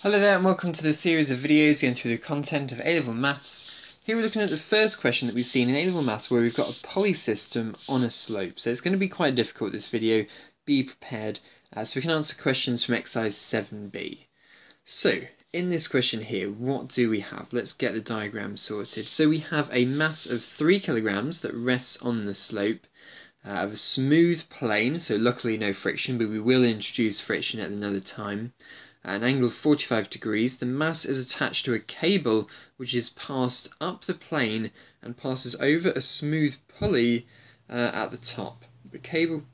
Hello there and welcome to this series of videos going through the content of A-Level Maths. Here we're looking at the first question that we've seen in A-Level Maths where we've got a Pulley system on a slope. So it's going to be quite difficult, this video, be prepared, so we can answer questions from exercise 7b. So in this question here, what do we have? Let's get the diagram sorted. So we have a mass of 3 kilograms that rests on the slope of a smooth plane, so luckily no friction, but we will introduce friction at another time. At an angle of 45 degrees, the mass is attached to a cable which is passed up the plane and passes over a smooth pulley at the top. The cable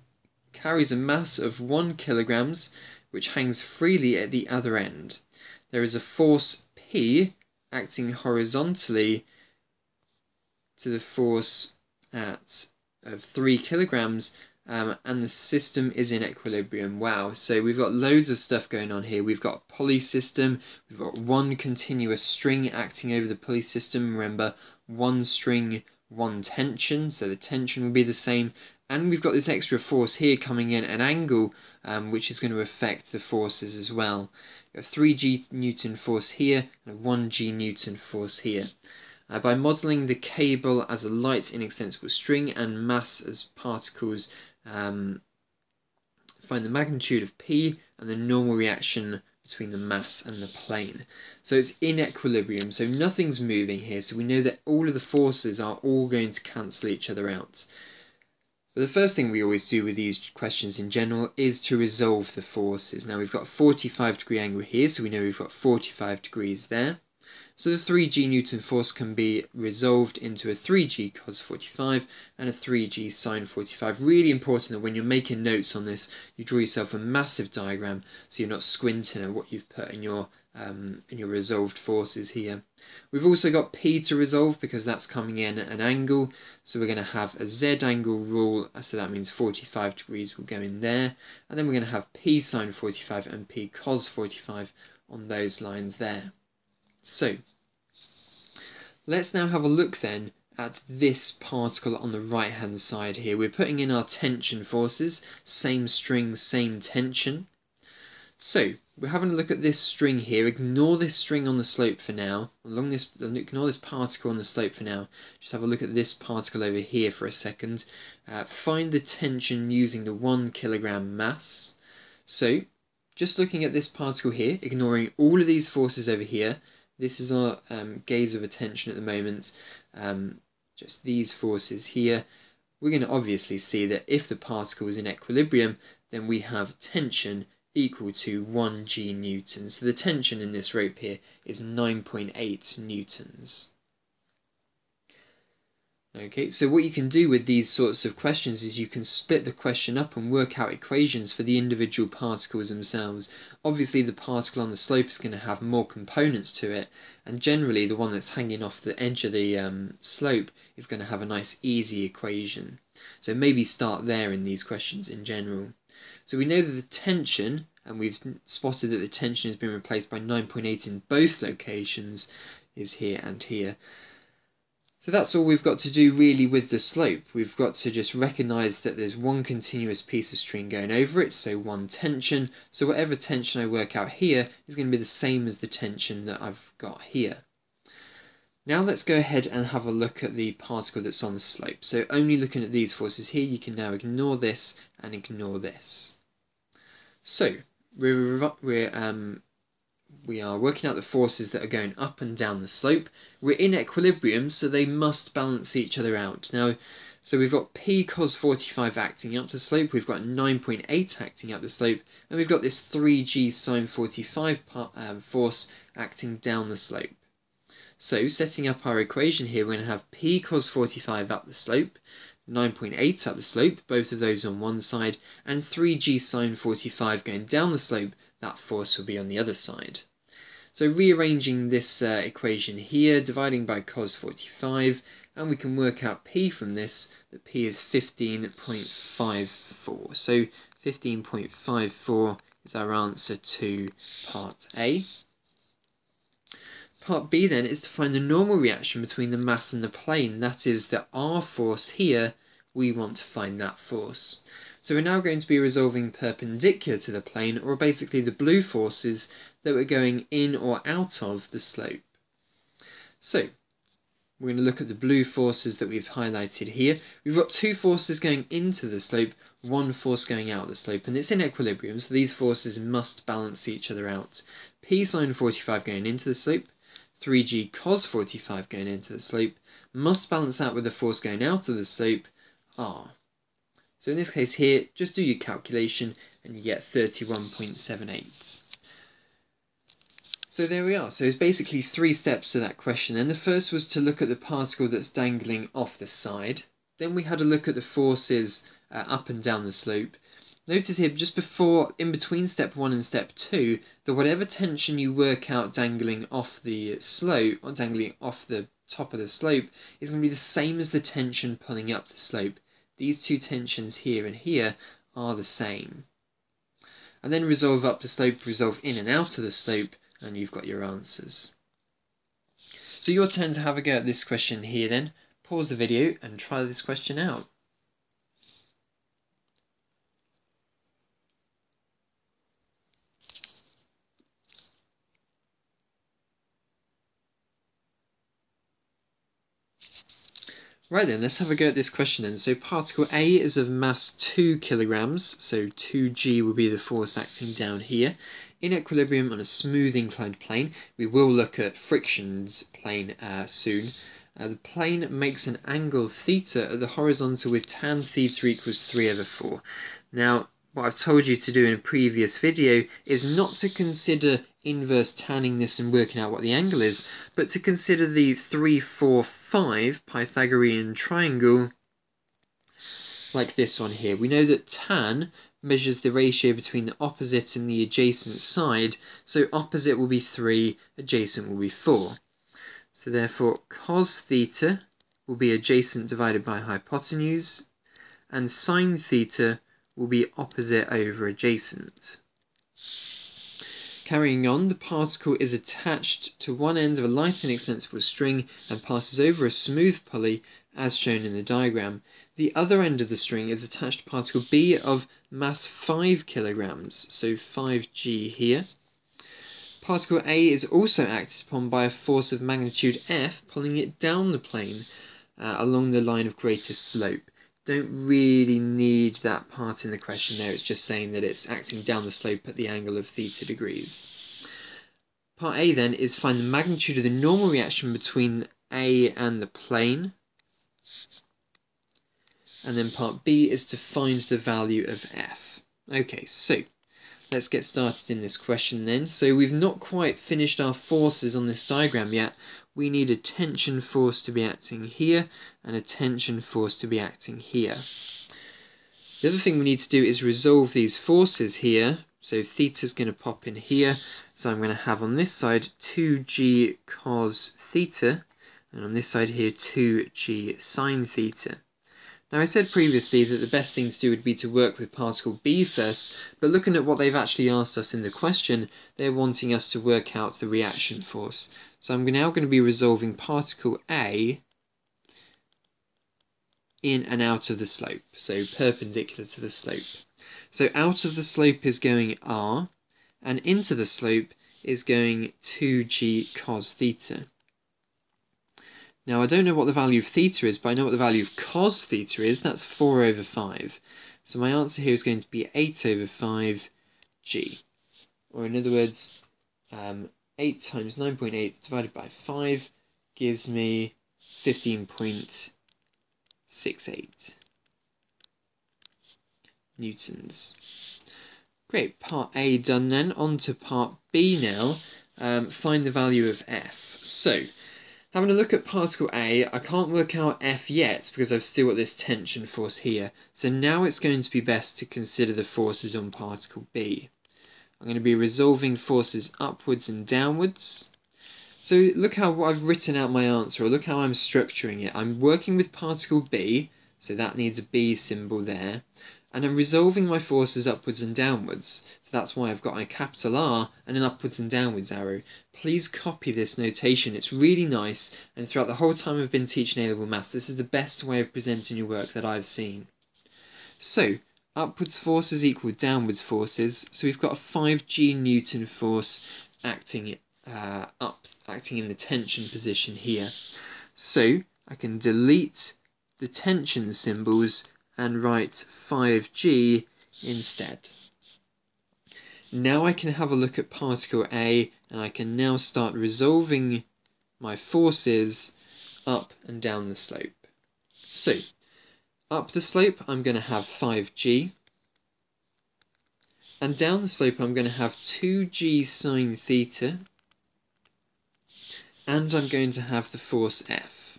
carries a mass of 1 kilograms which hangs freely at the other end. There is a force P acting horizontally to the force of 3 kilograms and the system is in equilibrium. Wow, so we've got loads of stuff going on here. We've got a pulley system, we've got one continuous string acting over the pulley system. Remember, one string, one tension, so the tension will be the same. And we've got this extra force here coming in, an angle, which is going to affect the forces as well. We've got a 3G Newton force here and a 1G Newton force here. By modelling the cable as a light inextensible string and mass as particles, find the magnitude of P and the normal reaction between the mass and the plane. So it's in equilibrium, so nothing's moving here, so we know that all of the forces are all going to cancel each other out. But the first thing we always do with these questions in general is to resolve the forces. Now we've got a 45-degree angle here, so we know we've got 45 degrees there. So the 3G Newton force can be resolved into a 3G cos 45 and a 3G sin 45. Really important that when you're making notes on this, you draw yourself a massive diagram so you're not squinting at what you've put in your resolved forces here. We've also got P to resolve because that's coming in at an angle. So we're going to have a Z angle rule, so that means 45 degrees will go in there. And then we're going to have P sin 45 and P cos 45 on those lines there. So, let's now have a look then at this particle on the right hand side here. We're putting in our tension forces, same string, same tension. So, we're having a look at this string here. Ignore this string on the slope for now. Ignore this particle on the slope for now. Just have a look at this particle over here for a second. Find the tension using the 1 kilogram mass. So, just looking at this particle here, ignoring all of these forces over here. This is our gaze of attention at the moment, just these forces here. We're going to obviously see that if the particle is in equilibrium, then we have tension equal to 1G newtons. So the tension in this rope here is 9.8 newtons. Okay, so what you can do with these sorts of questions is you can split the question up and work out equations for the individual particles themselves. Obviously the particle on the slope is going to have more components to it, and generally the one that's hanging off the edge of the slope is going to have a nice easy equation. So maybe start there in these questions in general. So we know that the tension, and we've spotted that the tension has been replaced by 9.8 in both locations, is here and here. So that's all we've got to do really with the slope. We've got to just recognise that there's one continuous piece of string going over it, so one tension. So whatever tension I work out here is going to be the same as the tension that I've got here. Now let's go ahead and have a look at the particle that's on the slope. So only looking at these forces here, you can now ignore this and ignore this. So we are working out the forces that are going up and down the slope. We're in equilibrium, so they must balance each other out. Now, so we've got P cos 45 acting up the slope, we've got 9.8 acting up the slope, and we've got this 3G sin 45 force acting down the slope. So, setting up our equation here, we're going to have P cos 45 up the slope, 9.8 up the slope, both of those on one side, and 3G sin 45 going down the slope, that force will be on the other side. So rearranging this equation here, dividing by cos 45, and we can work out P from this, that P is 15.54. So 15.54 is our answer to part A. Part B then is to find the normal reaction between the mass and the plane. That is the R force here, we want to find that force. So we're now going to be resolving perpendicular to the plane, or basically the blue forces that were going in or out of the slope. So we're going to look at the blue forces that we've highlighted here. We've got two forces going into the slope, one force going out the slope, and it's in equilibrium, so these forces must balance each other out. P sine 45 going into the slope, 3g cos 45 going into the slope, must balance out with the force going out of the slope, r. So in this case here, just do your calculation and you get 31.78. So there we are. So it's basically 3 steps to that question. And the first was to look at the particle that's dangling off the side. Then we had a look at the forces up and down the slope. Notice here, just before, in between step 1 and step 2, that whatever tension you work out dangling off the slope, or dangling off the top of the slope, is going to be the same as the tension pulling up the slope. These two tensions here and here are the same. And then resolve up the slope, resolve in and out of the slope, and you've got your answers. So your turn to have a go at this question here then. Pause the video and try this question out. Right then, let's have a go at this question then. So particle A is of mass 2 kilograms, so 2g will be the force acting down here. In equilibrium on a smooth inclined plane. We will look at friction's plane soon. The plane makes an angle theta at the horizontal with tan theta equals 3/4. Now, what I've told you to do in a previous video is not to consider inverse tanning this and working out what the angle is, but to consider the 3, 4, 5 Pythagorean triangle like this one here. We know that tan measures the ratio between the opposite and the adjacent side, so opposite will be 3, adjacent will be 4. So therefore cos theta will be adjacent divided by hypotenuse, and sine theta will be opposite over adjacent. Carrying on, the particle is attached to one end of a light and extensible string and passes over a smooth pulley as shown in the diagram. The other end of the string is attached to particle B of mass 5 kilograms, so 5g here. Particle A is also acted upon by a force of magnitude F, pulling it down the plane along the line of greatest slope. Don't really need that part in the question there, it's just saying that it's acting down the slope at the angle of theta degrees. Part A then is find the magnitude of the normal reaction between A and the plane. And then part B is to find the value of F. Okay, so let's get started in this question then. So we've not quite finished our forces on this diagram yet. We need a tension force to be acting here and a tension force to be acting here. The other thing we need to do is resolve these forces here. So theta's going to pop in here. So I'm going to have on this side 2g cos theta, and on this side here 2g sine theta. Now I said previously that the best thing to do would be to work with particle B first, but looking at what they've actually asked us in the question, they're wanting us to work out the reaction force. So I'm now going to be resolving particle A in and out of the slope, so perpendicular to the slope. So out of the slope is going R, and into the slope is going 2g cos theta. Now I don't know what the value of theta is, but I know what the value of cos theta is. That's 4/5. So my answer here is going to be 8/5g. Or in other words, 8 times 9.8 divided by 5 gives me 15.68 newtons. Great, part A done then. On to part B now. Find the value of F. So, having a look at particle A, I can't work out F yet because I've still got this tension force here. So now it's going to be best to consider the forces on particle B. I'm going to be resolving forces upwards and downwards. So look how I've written out my answer, or look how I'm structuring it. I'm working with particle B, so that needs a B symbol there. And I'm resolving my forces upwards and downwards. So that's why I've got a capital R and an upwards and downwards arrow. Please copy this notation, it's really nice, and throughout the whole time I've been teaching A-level maths, this is the best way of presenting your work that I've seen. So, upwards forces equal downwards forces, so we've got a 5g Newton force acting acting in the tension position here. So I can delete the tension symbols and write 5G instead. Now I can have a look at particle A, and I can now start resolving my forces up and down the slope. So, up the slope I'm going to have 5G, and down the slope I'm going to have 2G sine theta, and I'm going to have the force F.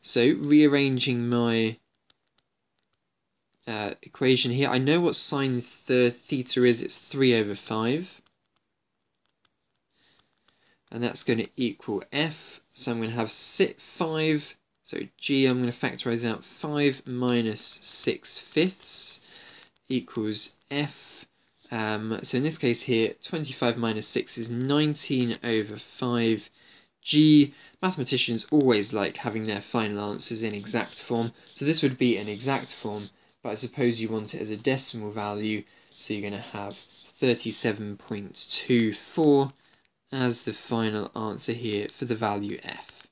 So, rearranging my equation here, I know what sine theta is, it's 3/5. And that's going to equal F, so I'm going to have 5, so G, I'm going to factorise out 5 minus 6/5 equals F. So in this case here, 25 minus 6 is 19/5. G, mathematicians always like having their final answers in exact form, so this would be an exact form, but I suppose you want it as a decimal value, so you're going to have 37.24 as the final answer here for the value F.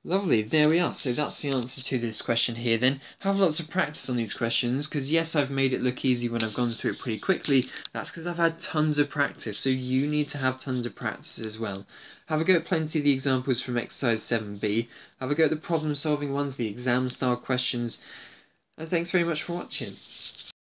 Lovely, there we are. So that's the answer to this question here then. Have lots of practice on these questions, because yes, I've made it look easy when I've gone through it pretty quickly. That's because I've had tons of practice, so you need to have tons of practice as well. Have a go at plenty of the examples from exercise 7b. Have a go at the problem solving ones, the exam style questions. And thanks very much for watching.